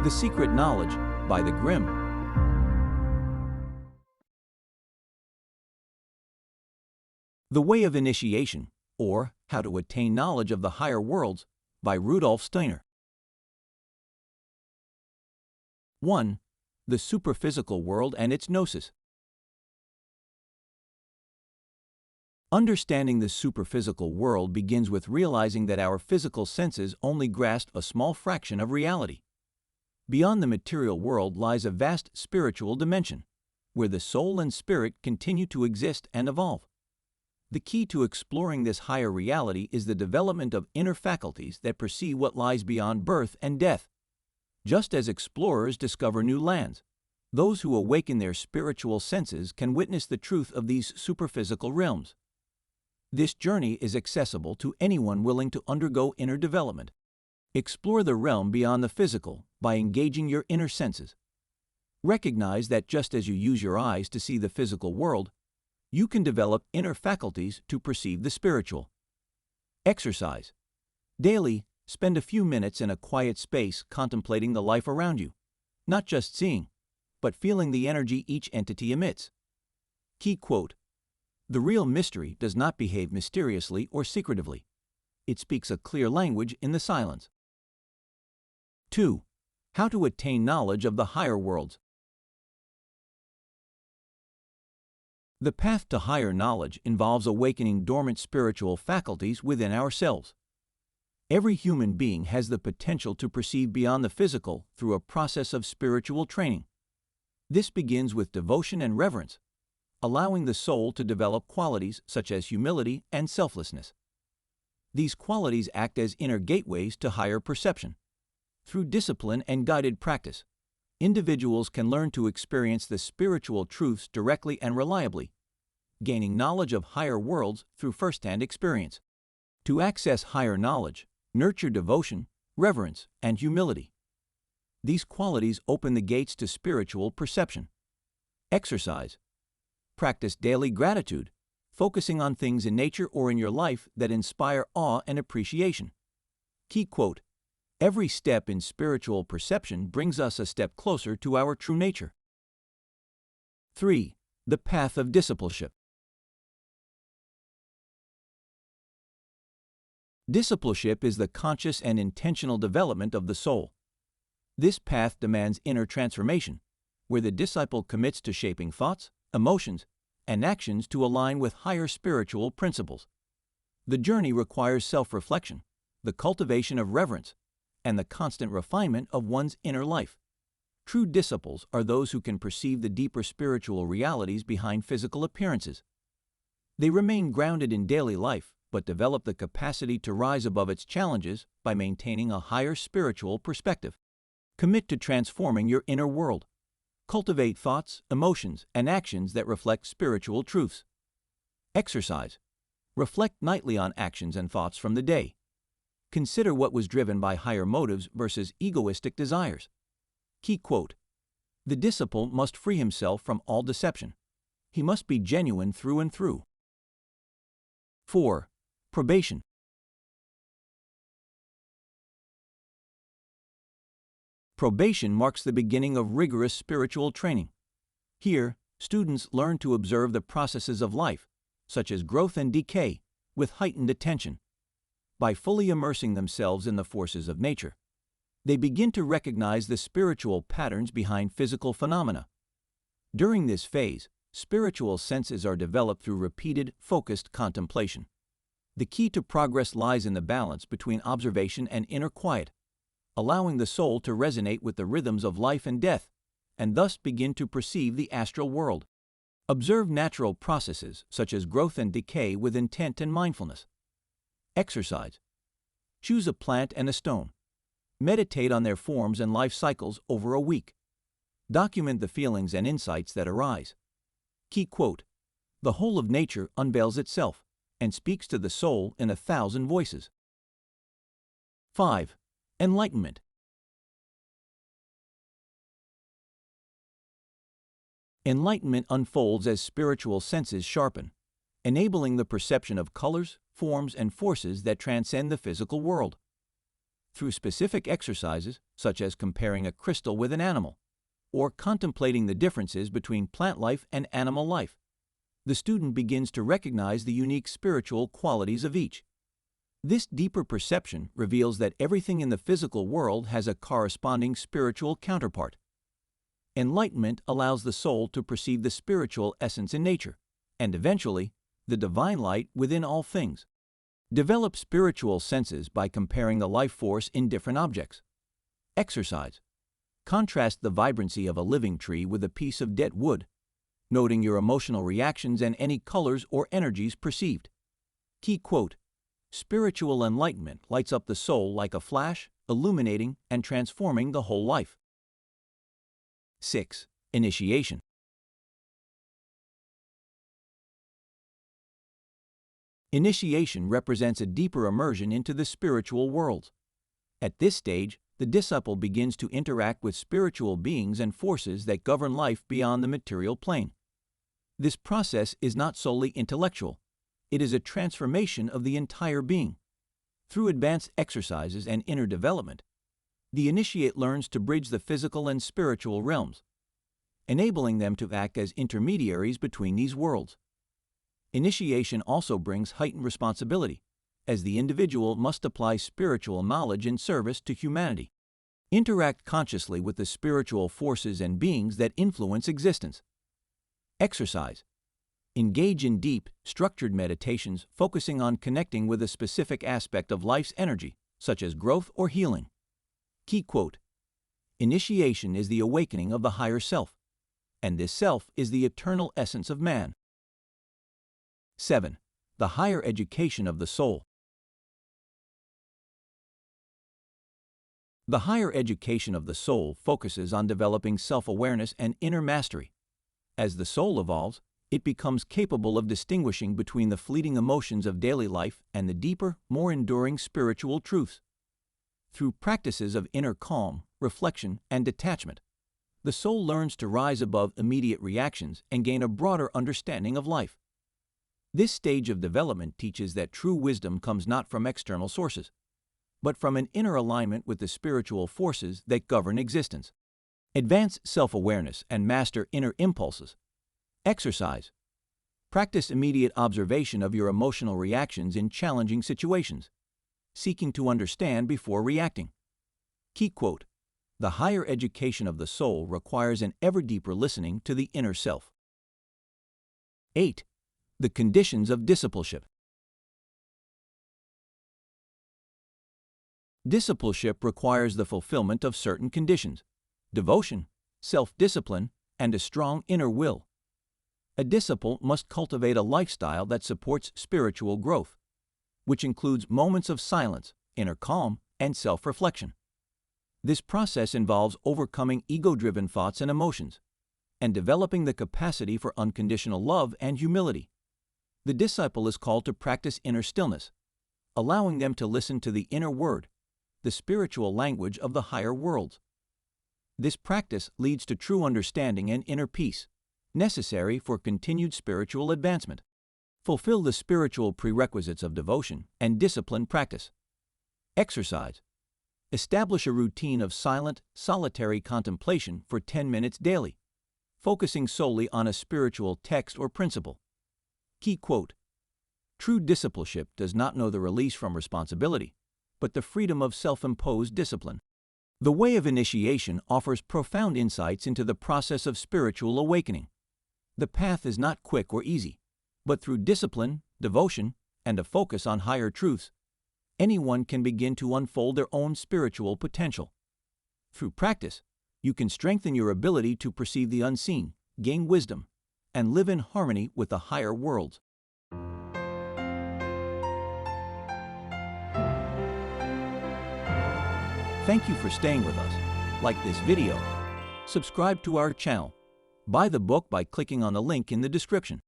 The Secret Knowledge by the Grimm. The Way of Initiation, or How to Attain Knowledge of the Higher Worlds by Rudolf Steiner. 1. The Superphysical World and its Gnosis. Understanding the superphysical world begins with realizing that our physical senses only grasp a small fraction of reality. Beyond the material world lies a vast spiritual dimension, where the soul and spirit continue to exist and evolve. The key to exploring this higher reality is the development of inner faculties that perceive what lies beyond birth and death. Just as explorers discover new lands, those who awaken their spiritual senses can witness the truth of these superphysical realms. This journey is accessible to anyone willing to undergo inner development. Explore the realm beyond the physical by engaging your inner senses. Recognize that just as you use your eyes to see the physical world, you can develop inner faculties to perceive the spiritual. Exercise. Daily, spend a few minutes in a quiet space contemplating the life around you, not just seeing, but feeling the energy each entity emits. Key quote: "The real mystery does not behave mysteriously or secretively. It speaks a clear language in the silence." 2. How to attain knowledge of the higher worlds. The path to higher knowledge involves awakening dormant spiritual faculties within ourselves. Every human being has the potential to perceive beyond the physical through a process of spiritual training. This begins with devotion and reverence, allowing the soul to develop qualities such as humility and selflessness. These qualities act as inner gateways to higher perception. Through discipline and guided practice, individuals can learn to experience the spiritual truths directly and reliably, gaining knowledge of higher worlds through first-hand experience. To access higher knowledge, nurture devotion, reverence, and humility. These qualities open the gates to spiritual perception. Exercise. Practice daily gratitude, focusing on things in nature or in your life that inspire awe and appreciation. Key quote: "Every step in spiritual perception brings us a step closer to our true nature." 3. The path of discipleship. Discipleship is the conscious and intentional development of the soul. This path demands inner transformation, where the disciple commits to shaping thoughts, emotions, and actions to align with higher spiritual principles. The journey requires self-reflection, the cultivation of reverence, and the constant refinement of one's inner life. True disciples are those who can perceive the deeper spiritual realities behind physical appearances. They remain grounded in daily life, but develop the capacity to rise above its challenges by maintaining a higher spiritual perspective. Commit to transforming your inner world. Cultivate thoughts, emotions, and actions that reflect spiritual truths. Exercise. Reflect nightly on actions and thoughts from the day. Consider what was driven by higher motives versus egoistic desires. Key quote: "The disciple must free himself from all deception. He must be genuine through and through." 4. Probation. Probation marks the beginning of rigorous spiritual training. Here, students learn to observe the processes of life, such as growth and decay, with heightened attention. By fully immersing themselves in the forces of nature, they begin to recognize the spiritual patterns behind physical phenomena. During this phase, spiritual senses are developed through repeated, focused contemplation. The key to progress lies in the balance between observation and inner quiet, allowing the soul to resonate with the rhythms of life and death, and thus begin to perceive the astral world. Observe natural processes such as growth and decay with intent and mindfulness. Exercise. Choose a plant and a stone. Meditate on their forms and life cycles over a week. Document the feelings and insights that arise. Key quote: "The whole of nature unveils itself and speaks to the soul in 1,000 voices." 5. Enlightenment. Enlightenment unfolds as spiritual senses sharpen, enabling the perception of colors, forms, and forces that transcend the physical world. through specific exercises such as comparing a crystal with an animal or contemplating the differences between plant life and animal life. The student begins to recognize the unique spiritual qualities of each. This deeper perception reveals that everything in the physical world has a corresponding spiritual counterpart. Enlightenment allows the soul to perceive the spiritual essence in nature, and eventually, the divine light within all things. Develop spiritual senses by comparing the life force in different objects. Exercise. Contrast the vibrancy of a living tree with a piece of dead wood, noting your emotional reactions and any colors or energies perceived. Key quote: "Spiritual enlightenment lights up the soul like a flash, illuminating and transforming the whole life." 6. Initiation. Initiation represents a deeper immersion into the spiritual world. At this stage, the disciple begins to interact with spiritual beings and forces that govern life beyond the material plane. This process is not solely intellectual. It is a transformation of the entire being. Through advanced exercises and inner development, the initiate learns to bridge the physical and spiritual realms, enabling them to act as intermediaries between these worlds. Initiation also brings heightened responsibility, as the individual must apply spiritual knowledge in service to humanity. Interact consciously with the spiritual forces and beings that influence existence. Exercise. Engage in deep, structured meditations focusing on connecting with a specific aspect of life's energy, such as growth or healing. Key quote: "Initiation is the awakening of the higher self, and this self is the eternal essence of man." 7. The higher education of the soul. The higher education of the soul focuses on developing self-awareness and inner mastery. As the soul evolves, it becomes capable of distinguishing between the fleeting emotions of daily life and the deeper, more enduring spiritual truths. Through practices of inner calm, reflection, and detachment, the soul learns to rise above immediate reactions and gain a broader understanding of life. This stage of development teaches that true wisdom comes not from external sources, but from an inner alignment with the spiritual forces that govern existence. Advance self-awareness and master inner impulses. Exercise. Practice immediate observation of your emotional reactions in challenging situations, seeking to understand before reacting. Key quote: "The higher education of the soul requires an ever deeper listening to the inner self." 8. The conditions of discipleship. Discipleship requires the fulfillment of certain conditions: devotion, self-discipline, and a strong inner will. A disciple must cultivate a lifestyle that supports spiritual growth, which includes moments of silence, inner calm, and self-reflection. This process involves overcoming ego-driven thoughts and emotions, and developing the capacity for unconditional love and humility. The disciple is called to practice inner stillness, allowing them to listen to the inner word, the spiritual language of the higher worlds. This practice leads to true understanding and inner peace, necessary for continued spiritual advancement. Fulfill the spiritual prerequisites of devotion and discipline practice. Exercise. Establish a routine of silent, solitary contemplation for 10 minutes daily, focusing solely on a spiritual text or principle. Key quote: "True discipleship does not know the release from responsibility, but the freedom of self-imposed discipline." The way of initiation offers profound insights into the process of spiritual awakening. The path is not quick or easy, but through discipline, devotion, and a focus on higher truths, anyone can begin to unfold their own spiritual potential. Through practice, you can strengthen your ability to perceive the unseen, gain wisdom, and live in harmony with the higher worlds. Thank you for staying with us. Like this video, subscribe to our channel, buy the book by clicking on the link in the description.